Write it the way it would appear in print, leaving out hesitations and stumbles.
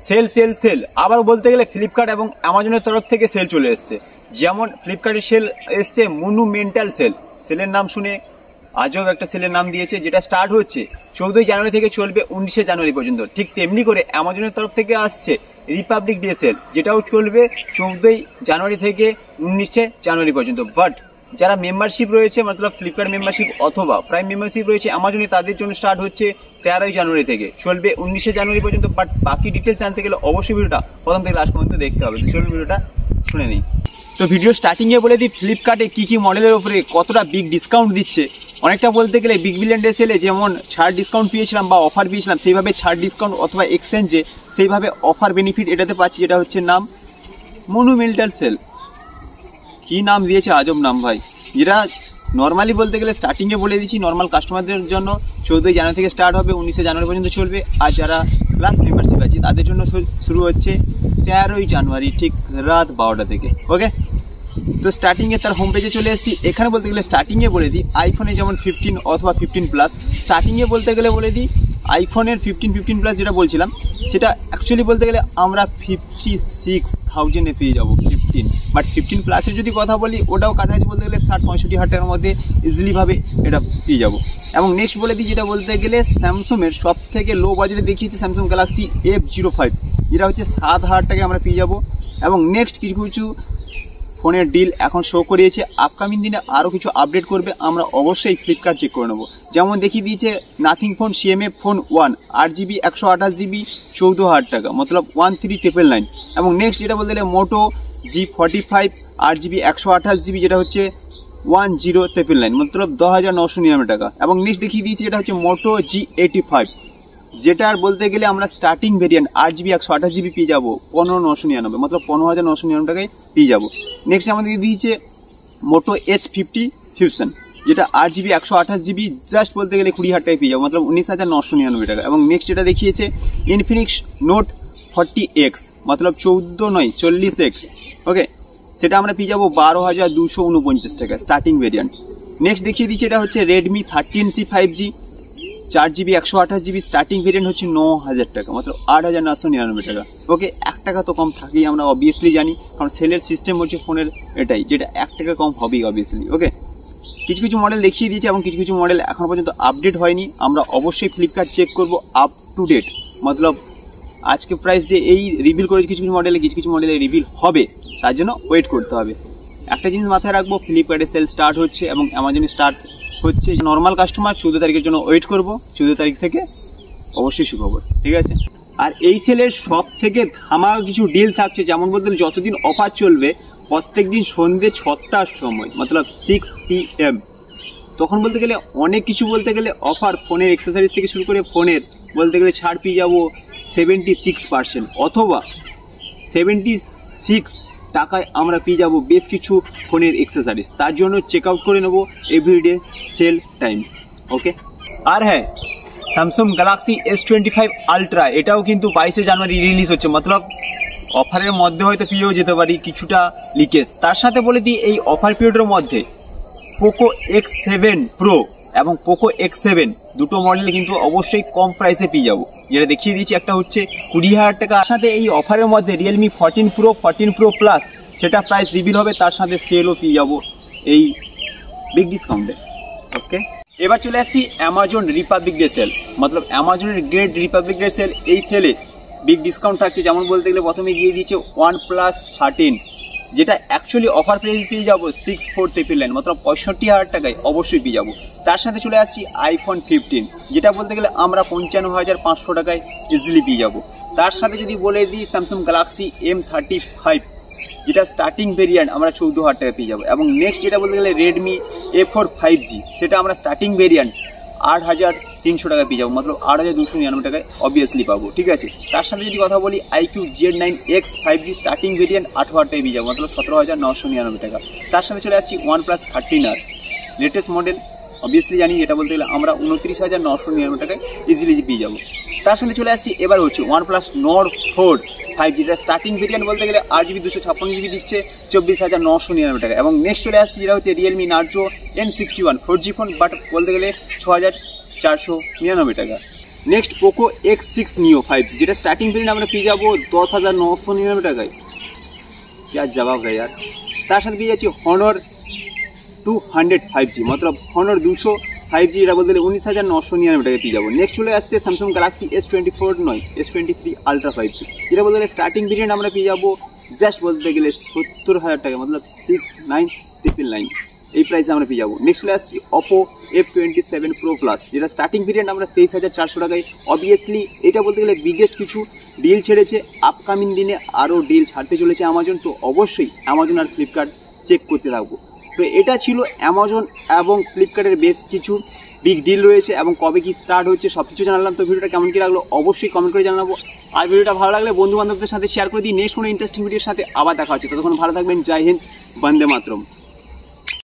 Sell sell sell আবার বলতে গেলে ফ্লিপকার্ট এবং অ্যামাজনের তরফ থেকে সেল চলে এসছে। যেমন ফ্লিপকার্টের সেল এসছে মনুমেন্টাল সেল, সেলের নাম শুনে আজব একটা সেলের নাম দিয়েছে, যেটা স্টার্ট হচ্ছে 14 জানুয়ারি থেকে চলবে 19 জানুয়ারি পর্যন্ত। ঠিক তেমনি করে অ্যামাজনের তরফ থেকে আসছে রিপাবলিক ডে সেল, যেটাও চলবে 14 জানুয়ারি থেকে 19 জানুয়ারি পর্যন্ত। বাট যারা মেম্বারশিপ রয়েছে, মতলব ফ্লিপকার্ট মেম্বারশিপ অথবা প্রাইম মেম্বারশিপ রয়েছে অ্যামাজনে, তাদের জন্য স্টার্ট হচ্ছে 13 জানুয়ারি থেকে, চলবে 19 জানুয়ারি পর্যন্ত। বাট বাকি ডিটেলস জানতে গেলে অবশ্যই ভিডিওটা প্রথম থেকে লাস্ট পর্যন্ত দেখতে হবে। তো চলুন ভিডিওটা শুনে নিই। তো ভিডিও স্টার্টিংয়ে বলে দিই ফ্লিপকার্টে কী কী মডেলের ওপরে কতটা বিগ ডিসকাউন্ট দিচ্ছে। অনেকটা বলতে গেলে বিগ বিলিয়ন ডে সেলে যেমন ছাড় ডিসকাউন্ট পেয়েছিলাম বা অফার পেয়েছিলাম, সেইভাবে ছাড় ডিসকাউন্ট অথবা এক্সচেঞ্জে সেইভাবে অফার বেনিফিট এটাতে পাচ্ছি, যেটা হচ্ছে নাম মনুমেন্টাল সেল। কী নাম দিয়েছে, আজব নাম ভাই। যেটা নর্মালি বলতে গেলে স্টার্টিংয়ে বলে দিচ্ছি, নর্মাল কাস্টমারদের জন্য 14 জানুয়ারি থেকে স্টার্ট হবে, 19 জানুয়ারি পর্যন্ত চলবে। আর যারা প্লাস মেম্বারশিপ আছে তাদের জন্য শুরু হচ্ছে 13 জানুয়ারি ঠিক রাত 12টা থেকে। ওকে, তো স্টার্টিংয়ে তার হোম পেজে চলে এসেছি। এখানে বলতে গেলে স্টার্টিংয়ে বলে দিই আইফোনে যেমন 15 অথবা 15 প্লাস, স্টার্টিংয়ে বলতে গেলে বলে দিই আইফোনের 15 প্লাস যেটা বলছিলাম, সেটা অ্যাকচুয়ালি বলতে গেলে আমরা 56,000-এ পেয়ে যাবো 15। বাট 15 প্লাসের যদি কথা বলি, ওটাও কাছাকাছি বলতে গেলে 60-65 হাজার টাকার মধ্যে ইজিলিভাবে এটা পেয়ে যাবো। এবং নেক্সট বলে দিই যেটা বলতে গেলে স্যামসংয়ের সব থেকে লো বাজেটে দেখিয়েছে স্যামসাং গ্যালাক্সি F05, যেটা হচ্ছে 7,000 টাকায় আমরা পেয়ে যাবো। এবং নেক্সট কিছু ফোনের ডিল এখন শো করিয়েছে, আপকামিং দিনে আরও কিছু আপডেট করবে, আমরা অবশ্যই ফ্লিপকার্ট চেক করে নেবো। যেমন দেখিয়ে দিয়েছে nothing phone CMA phone 1 8GB 128GB 14,000 টাকা, মতলব 13,999। এবং নেক্সট যেটা বলতে গেলে মোটো G45 8GB 128GB, যেটা হচ্ছে 10,999, মতলব 10,999 টাকা। এবং নেক্সট দেখিয়ে দিয়েছি যেটা হচ্ছে মোটো G85, যেটার বলতে গেলে আমরা স্টার্টিং ভেরিয়েন্ট 8GB 128GB পেয়ে যাবো 15,999, মতলব 15,999 টাকায় পেয়ে যাবো। নেক্সট আমাদের দিয়েছে মোটো H50 ফিউশন, যেটা 8GB 128GB জাস্ট বলতে গেলে 20,000 টাকায় পেয়ে যাবো, মতলব 19,999 টাকা। এবং নেক্সট যেটা দেখিয়েছে ইনফিনিক্স নোট 40X, মতলব 40X। ওকে, সেটা আমরা পেয়ে যাবো 12,249 টাকা স্টার্টিং ভেরিয়েন্ট। নেক্সট দেখিয়ে দিচ্ছি এটা হচ্ছে Redmi 13C 5G 4GB 128GB starting variant হচ্ছে 9,000 টাকা, মাত্র 8,999 টাকা। ওকে, 1 টাকা তো কম থাকেই, আমরা অবভিয়াসলি জানি, কারণ সেলের সিস্টেম হচ্ছে ফোনের এটাই, যেটা 1 টাকা কম হবেই অবভিয়াসলি। ওকে, কিছু মডেল দেখিয়ে দিয়েছে এবং কিছু মডেল এখনও পর্যন্ত আপডেট হয়নি, আমরা অবশ্যই ফ্লিপকার্ট চেক করব আপ টু ডেট। মতলব আজকে প্রাইস যে এই রিভিল করেছে কিছু মডেলে রিভিল হবে, তার জন্য ওয়েট করতে হবে। একটা জিনিস মাথায় রাখবো, ফ্লিপকার্টে সেল স্টার্ট হচ্ছে এবং অ্যামাজনে স্টার্ট হচ্ছে। নর্মাল কাস্টমার 14 তারিখের জন্য ওয়েট করব, 14 তারিখ থেকে অবশ্যই সুখবর, ঠিক আছে। আর এই সেলের সব থেকে ধামাকা কিছু ডিল থাকছে, যেমন বলতে যতদিন অফার চলবে প্রত্যেক দিন সন্ধ্যে 6টার সময়, মতলব 6 PM, তখন বলতে গেলে অনেক কিছু বলতে গেলে অফার, ফোনের এক্সেসরিজ থেকে শুরু করে ফোনের বলতে গেলে ছাড় পেয়ে যাবো 76%, অথবা 76 টাকায় আমরা পেয়ে যাবো বেশ কিছু ফোনের এক্সেসরিজ। তার জন্য চেক আউট করে নেবো এভরিডে সেল টাইম। ওকে, আর হ্যাঁ, স্যামসাং গ্যালাক্সি S25 আলট্রা এটাও কিন্তু 22 জানুয়ারি রিলিজ হচ্ছে, মতলব অফারের মধ্যে হয়তো পেয়েও যেতে পারি কিছুটা লিকেজ। তার সাথে বলে দিই এই অফার পিরিয়ডের মধ্যে পোকো X7 Pro এবং পোকো X7 দুটো মডেলে কিন্তু অবশ্যই কম প্রাইসে পেয়ে যাবো, যেটা দেখিয়ে দিয়েছি। একটা হচ্ছে 20,000 টাকা, তার সাথে এই অফারের মধ্যে রিয়েলমি 14 Pro 14 Pro Plus সেটা প্রাইস রিভিল হবে, তার সাথে সেলও পেয়ে যাবো এই বিগ ডিসকাউন্টে। ওকে, এবার চলে আসছি অ্যামাজন রিপাবলিক ডে সেল, মতলব অ্যামাজনের গ্রেট রিপাবলিক ডে সেল। এই সেলে বিগ ডিসকাউন্ট থাকছে, যেমন বলতে গেলে প্রথমে দিয়ে দিয়েছে OnePlus 13, যেটা অ্যাকচুয়ালি অফার প্রাইস পেয়ে যাবো 64,999, মতলব 65,000 টাকায় অবশ্যই পেয়ে যাবো। তার সাথে চলে আসছি আইফোন 15, যেটা বলতে গেলে আমরা 55,500 টাকায় ইজিলি পেয়ে যাবো। তার সাথে যদি বলে দিই স্যামসাং গ্যালাক্সি M35, যেটা স্টার্টিং ভেরিয়েন্ট আমরা 14,000 টাকা পেয়ে যাবো। এবং নেক্সট যেটা বলতে গেলে রেডমি A4 5G, সেটা আমরা স্টার্টিং ভেরিয়েন্ট 8,300 টাকা পেয়ে যাবো, মতলব 8,299 টাকায় অবভিয়াসলি পাবো, ঠিক আছে। তার সাথে যদি কথা বলি iQ Z9X 5G starting variant 8,000 টাকায় পেয়ে যাবো, মতলব 17,999 টাকা। তার সাথে চলে আসছি OnePlus 13R latest model, obviously জানি, এটা বলতে গেলে আমরা 29,999 টাকায় ইজিলি পেয়ে যাবো। তার সাথে চলে আসছি এবার হচ্ছে OnePlus Nord 4 5G, যেটা স্টার্টিং ভেরিয়েন্ট বলতে গেলে 8GB 256GB দিচ্ছে 24,999 টাকা। এবং নেক্সট চলে আসছি যেটা হচ্ছে Realme Narzo N61 4G phone, but বলতে গেলে 6,499 টাকা। নেক্সট পোকো X6 নিও 5G, যেটা স্টার্টিং ভেরিয়েন্ট আমরা পেয়ে যাবো 10,999 টাকায়। क्या जवाब है यार। তার সাথে পেয়ে যাচ্ছি হনর 200 5G, মতলব হনর 200 5G, এটা বলতে গেলে 19,999 টাকায় পেয়ে যাবো। নেক্সট চলে আসছে স্যামসাং গ্যালাক্সি S24 নয়, S23 আলট্রা 5G, যেটা বলতে গেলে স্টার্টিং ভেরিয়েন্ট আমরা পেয়ে যাবো জাস্ট বলতে গেলে 70,000 টাকা, মতলব 69,999, এই প্রাইসে আমরা পেয়ে যাবো। নেক্সট চলে আসছি অপো F27 Pro Plus, যেটা স্টার্টিং ভেরিয়েন্ট আমরা 23,400 টাকায়। অবভিয়াসলি এটা বলতে গেলে বিগেস্ট কিছু ডিল ছেড়েছে, আপকামিং দিনে আরও ডিল ছাড়তে চলেছে অ্যামাজন, তো অবশ্যই অ্যামাজন আর ফ্লিপকার্ট চেক করতে থাকবো। তো এটা ছিল অ্যামাজন এবং ফ্লিপকার্টের বেশ কিছু বিগ ডিল রয়েছে এবং কবে কি স্টার্ট হচ্ছে সব কিছু জানালাম। তো ভিডিওটা কেমন কি লাগলো অবশ্যই কমেন্ট করে জানাবো, আর ভিডিওটা ভালো লাগলে বন্ধু বান্ধবদের সাথে শেয়ার করে দিই। নেক্সট কোনো ইন্টারেস্টিং ভিডিওর সাথে আবার দেখা হচ্ছে, ততক্ষণ ভালো থাকবেন। জয় হিন্দ, বন্দে মাতরম।